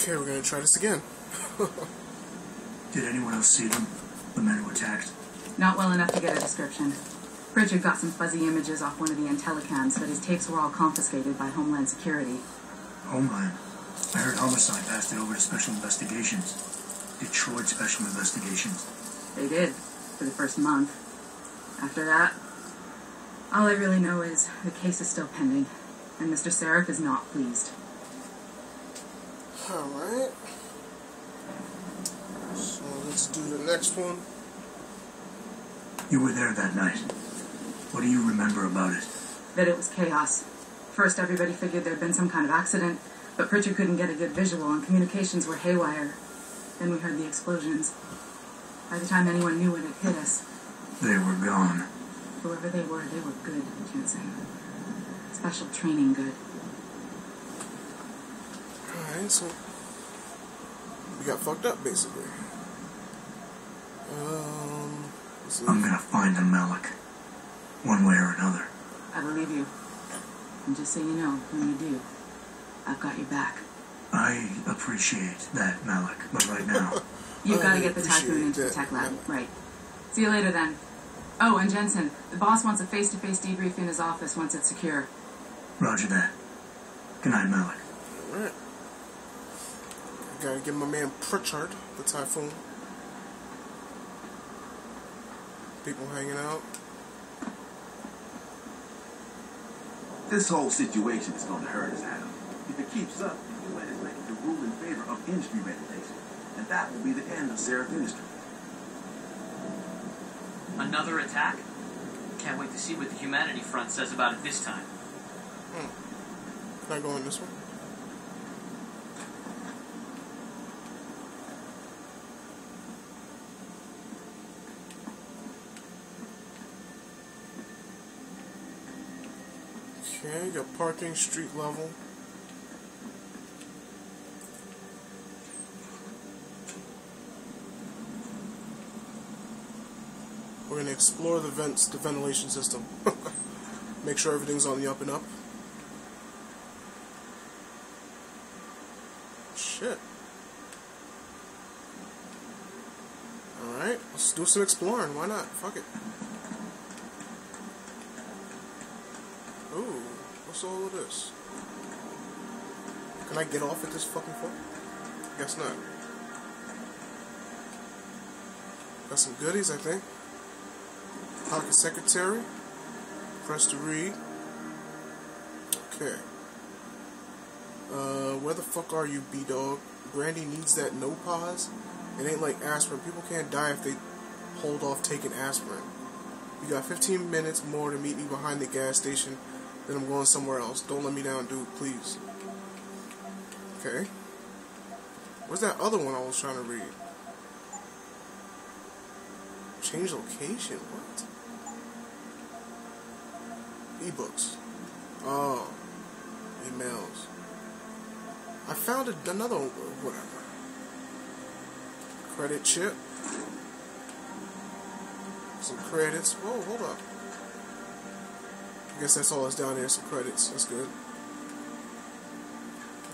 Okay, we're gonna try this again. Did anyone else see them? The men who attacked? Not well enough to get a description. Pritchard got some fuzzy images off one of the Intellicams, but his tapes were all confiscated by Homeland Security. Homeland? I heard Homicide passed it over to Special Investigations. Detroit Special Investigations. They did, for the first month. After that, all I really know is the case is still pending, and Mr. Seraph is not pleased. Alright. So let's do the next one. You were there that night. What do you remember about it? That it was chaos. First, everybody figured there'd been some kind of accident, but Pritchard couldn't get a good visual, and communications were haywire. Then we heard the explosions. By the time anyone knew it hit us, They were gone. whoever they were good, Jensen. Special training good. Alright, so we got fucked up, basically. Let's see. I'm gonna find them, Malik. One way or another. I believe you. And just so you know, when you do, I've got your back. I appreciate that, Malik, but right now... You've got to get the Typhoon into the tech lab. Right. See you later, then. Oh, and Jensen, the boss wants a face-to-face debrief in his office once it's secure. Roger that. Good night, Malik. Alright. I gotta give my man Pritchard the Typhoon. People hanging out. This whole situation is going to hurt us, Adam. If it keeps up, the UN is making the rule in favor of industry regulation. And that will be the end of Seraph Industries. Another attack? Can't wait to see what the Humanity Front says about it this time. Can I go on this one? Okay, got parking, street level. We're going to explore the vents, the ventilation system. Make sure everything's on the up and up. Shit. Alright, let's do some exploring. Why not? Fuck it. Ooh, what's all of this? Can I get off at this fucking floor? Guess not. Got some goodies, I think. Pocket secretary. Press to read. Okay. Where the fuck are you, B-Dog? Brandy needs that no pause. It ain't like aspirin. People can't die if they hold off taking aspirin. You got 15 minutes more to meet me behind the gas station. Then I'm going somewhere else. Don't let me down, dude, please. Okay. Where's that other one I was trying to read? Change location? What? E-books. Oh. Emails. I found another one. Whatever. Credit chip. Some credits. Whoa, hold up. I guess that's all that's down there. Some credits. That's good.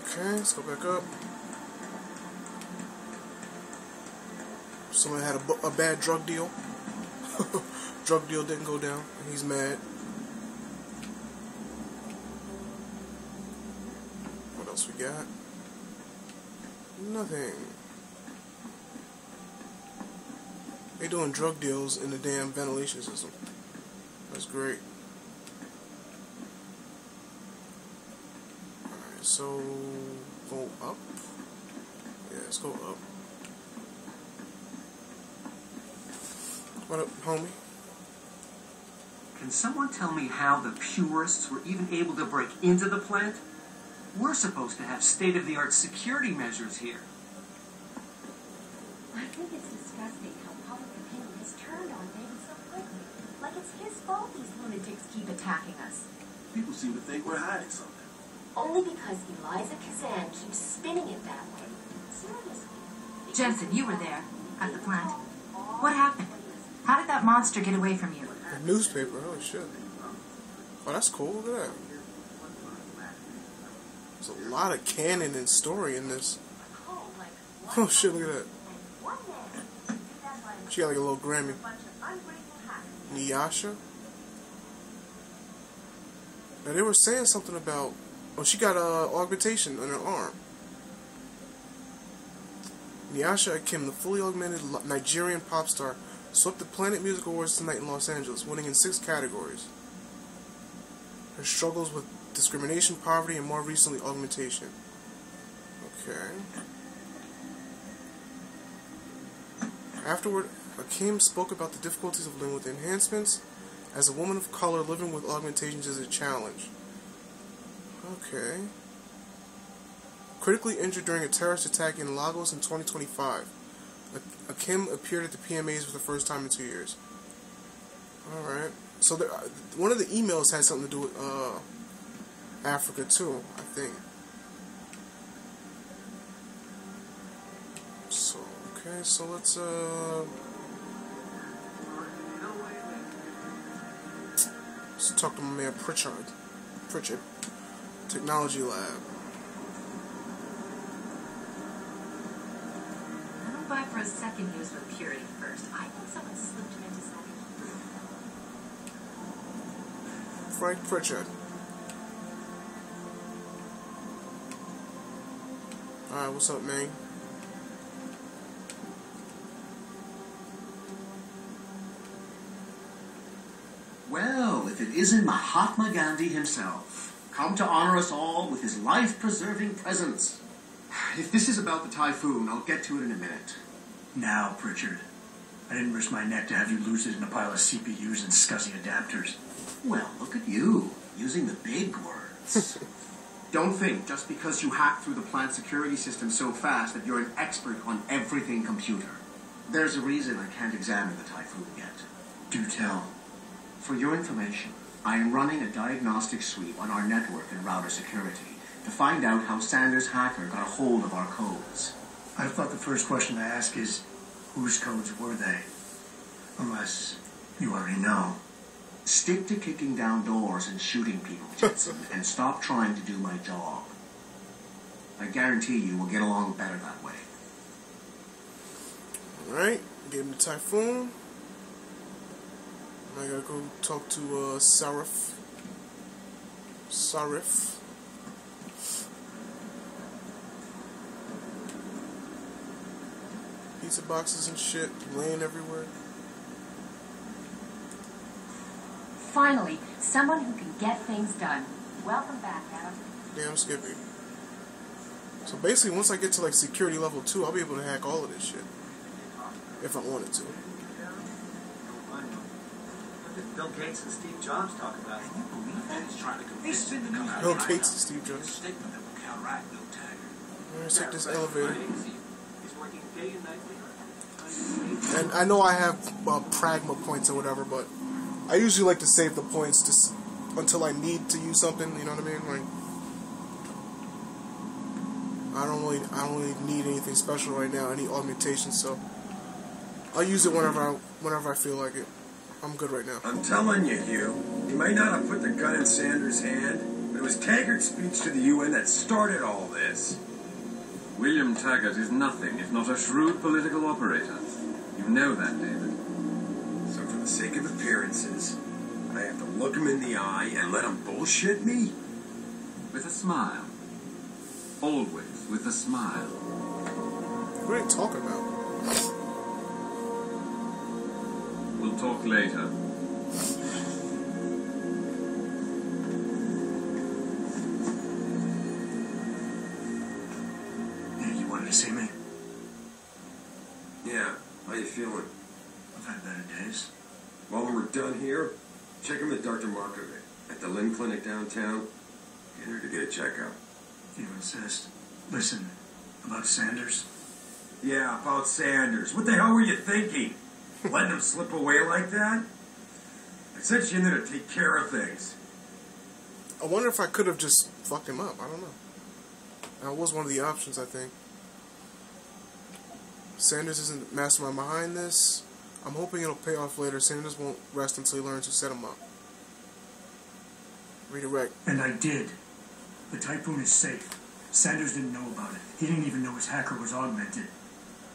Okay, let's go back up. Someone had a bad drug deal. Drug deal didn't go down, and he's mad. What else we got? Nothing. They doing drug deals in the damn ventilation system. That's great. Alright, so go up. Yeah, let's go up. What up, homie? Can someone tell me how the purists were even able to break into the plant? We're supposed to have state-of-the-art security measures here. I think it's disgusting how public opinion has turned on David so quickly. Like it's his fault these lunatics keep attacking us. People seem to think we're hiding something. Only because Eliza Kazan keeps spinning it that way. Seriously. Jensen, you were there at the plant. What happened? How did that monster get away from you? A newspaper, holy shit. Oh, that's cool, look at that. There's a lot of canon and story in this. Oh shit, look at that. She got like a little Grammy. Nyasha? Now they were saying something about... Oh, she got augmentation on her arm. Nyasha Akim, the fully augmented Nigerian pop star, swept the Planet Music Awards tonight in Los Angeles, winning in 6 categories. Her struggles with discrimination, poverty, and more recently, augmentation. Okay. Afterward, Akim spoke about the difficulties of living with enhancements. As a woman of color, living with augmentations is a challenge. Okay. Critically injured during a terrorist attack in Lagos in 2025. Akim appeared at the PMAs for the first time in 2 years. Alright. So one of the emails had something to do with Africa too, I think. So, okay, so let's talk to my man Pritchard. Technology Lab. I don't buy for a second he was with Purity first. I think someone slipped him into something. Frank Pritchard. Alright, what's up, man? Well, if it isn't Mahatma Gandhi himself, come to honor us all with his life-preserving presence. If this is about the typhoon, I'll get to it in a minute. Now, Pritchard. I didn't risk my neck to have you lose it in a pile of CPUs and scuzzy adapters. Well, look at you, using the big words. Don't think just because you hacked through the plant security system so fast that you're an expert on everything computer. There's a reason I can't examine the typhoon yet. Do tell. For your information, I am running a diagnostic sweep on our network and router security to find out how Sanders' hacker got a hold of our codes. I thought the first question to ask is, whose codes were they? Unless you already know. Stick to kicking down doors and shooting people, Jetson, and stop trying to do my job. I guarantee you we'll get along better that way. Alright, get him the typhoon. I gotta go talk to Sarif. Pizza boxes and shit laying everywhere. Finally, someone who can get things done. Welcome back, Adam. Damn Skippy. So basically, once I get to like security level 2, I'll be able to hack all of this shit. If I wanted to. Bill Gates and Steve Jobs talk about it. Can you believe that? He's trying to convince him to come out. Bill Gates and Steve Jobs. Statement that will counteract Bill Taggart. Let's take this elevator. He's working day and night. And I know I have pragma points or whatever, but I usually like to save the points just until I need to use something. You know what I mean? Like, I don't really need anything special right now. Any augmentation, so I'll use it whenever I feel like it. I'm good right now. I'm telling you, Hugh, you may not have put the gun in Sanders' hand, but it was Taggart's speech to the UN that started all this. William Taggart is nothing if not a shrewd political operator. You know that, David. So for the sake of appearances, I have to look him in the eye and let him bullshit me? With a smile. Always with a smile. What are you talking about? We'll talk later. Hey, you wanted to see me? Yeah, how you feeling? I've had better days. Well, when we're done here, check him with Dr. Markovic at the Lynn Clinic downtown. Get her to get a checkup. You insist. Listen, about Sanders? Yeah, about Sanders. What the hell were you thinking? Letting him slip away like that? I sent you in there to take care of things. I wonder if I could have just fucked him up. I don't know. That was one of the options, I think. Sanders isn't the mastermind behind this. I'm hoping it'll pay off later. Sanders won't rest until he learns who set him up. Redirect. And I did. The typhoon is safe. Sanders didn't know about it. He didn't even know his hacker was augmented.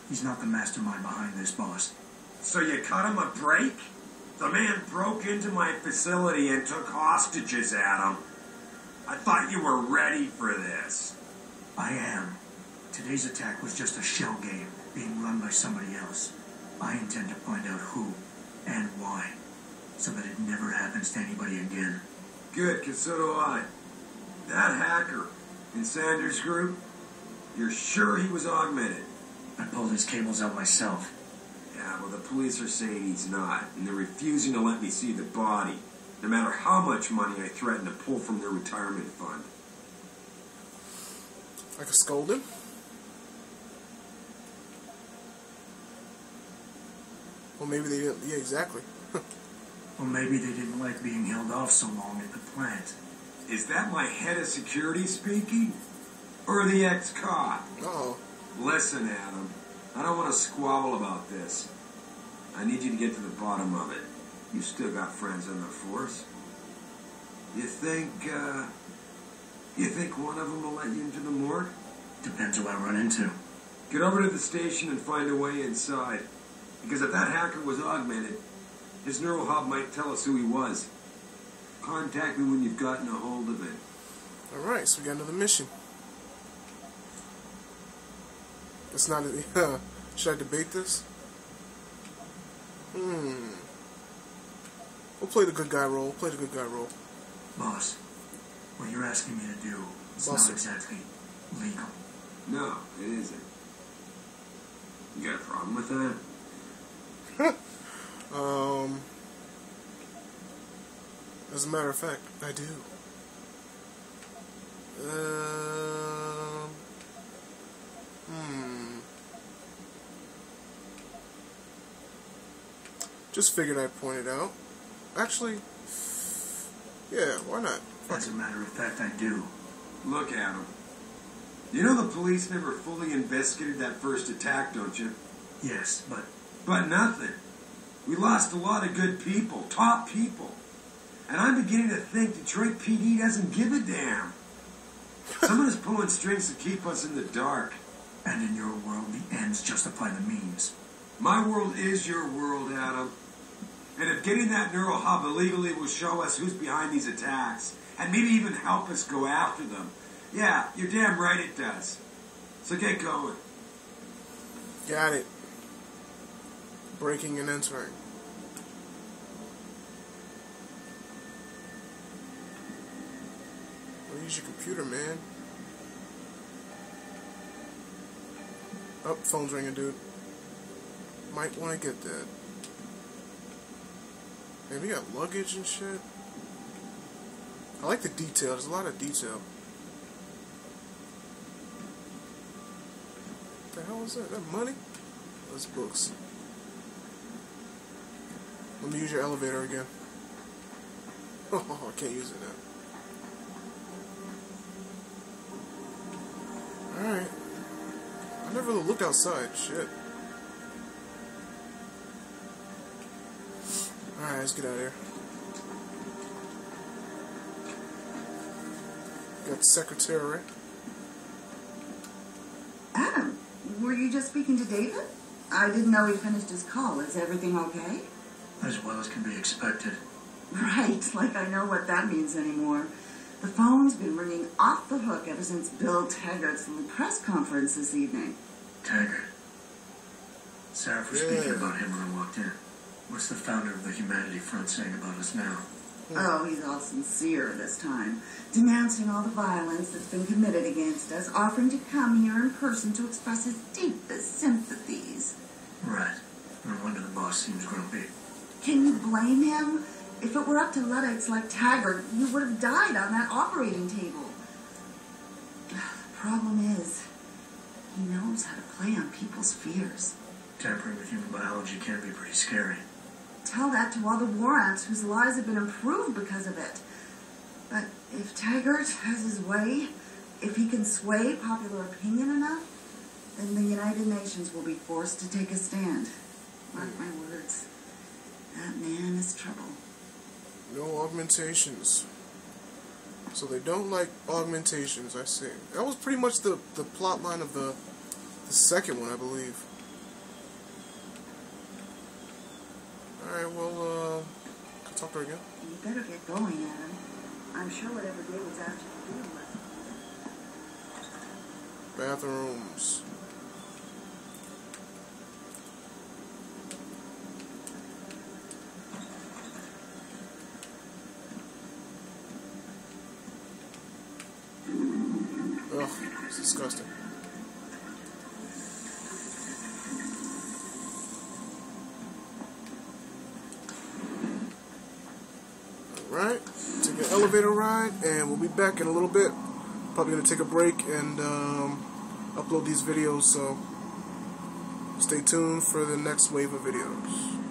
He's not the mastermind behind this, boss. So you cut him a break? The man broke into my facility and took hostages, Adam. I thought you were ready for this. I am. Today's attack was just a shell game being run by somebody else. I intend to find out who and why, so that it never happens to anybody again. Good, because so do I. That hacker in Sanders' group, you're sure he was augmented? I pulled his cables out myself. Yeah, well, the police are saying he's not, and they're refusing to let me see the body, no matter how much money I threaten to pull from their retirement fund. I could scold him. Well, maybe they didn't. Yeah, exactly. Or maybe they didn't like being held off so long at the plant. Is that my head of security speaking? Or the ex-cop? Uh-oh. Listen, Adam, I don't want to squabble about this. I need you to get to the bottom of it. You still got friends in the force. You think one of them will let you into the morgue? Depends who I run into. Get over to the station and find a way inside. Because if that hacker was augmented, his neural hub might tell us who he was. Contact me when you've gotten a hold of it. Alright, so we got another mission. It's not a... should I debate this? We'll play the good guy role. Play the good guy role. Boss, what you're asking me to do is not exactly legal. No, it isn't. You got a problem with that? As a matter of fact, I do. Just figured I'd point it out. Actually, yeah, why not? As a matter of fact, I do. Look, Adam. You know the police never fully investigated that first attack, don't you? Yes, but... But nothing. We lost a lot of good people, top people. And I'm beginning to think Detroit PD doesn't give a damn. Someone is pulling strings to keep us in the dark. And in your world, the ends justify the means. My world is your world, Adam. And if getting that neural hub illegally will show us who's behind these attacks, and maybe even help us go after them, yeah, you're damn right it does. So get going. Got it. Breaking and entering. Well, use your computer, man. Oh, phone's ringing, dude. Might want to get that. Man, we got luggage and shit. I like the detail. There's a lot of detail. What the hell is that? That money? Those books. Let me use your elevator again. Oh, I can't use it now. Alright. I never really looked outside. Shit. Alright, let's get out of here. Got the secretary. Adam, were you just speaking to David? I didn't know he finished his call. Is everything okay? As well as can be expected. Right, like I know what that means anymore. The phone's been ringing off the hook ever since Bill Taggart's little press conference this evening. Taggart. Sarah was speaking about him when I walked in. What's the founder of the Humanity Front saying about us now? Oh, he's all sincere this time, denouncing all the violence that's been committed against us, offering to come here in person to express his deepest sympathies. Right. No wonder the boss seems grumpy. Can you blame him? If it were up to Luddites like Taggart, you would have died on that operating table. The problem is, he knows how to play on people's fears. Tampering with human biology can be pretty scary. Tell that to all the war ants whose lives have been improved because of it. But if Taggart has his way, if he can sway popular opinion enough, then the United Nations will be forced to take a stand. Mark my words. That man is trouble. No augmentations. So they don't like augmentations, I see. That was pretty much the plot line of the second one, I believe. Alright, well, talk to her again. You better get going, Adam. I'm sure whatever David's asked you to do was... Bathrooms. Ugh, it's disgusting. Alright, take an elevator ride, and we'll be back in a little bit. Probably going to take a break and upload these videos, so stay tuned for the next wave of videos.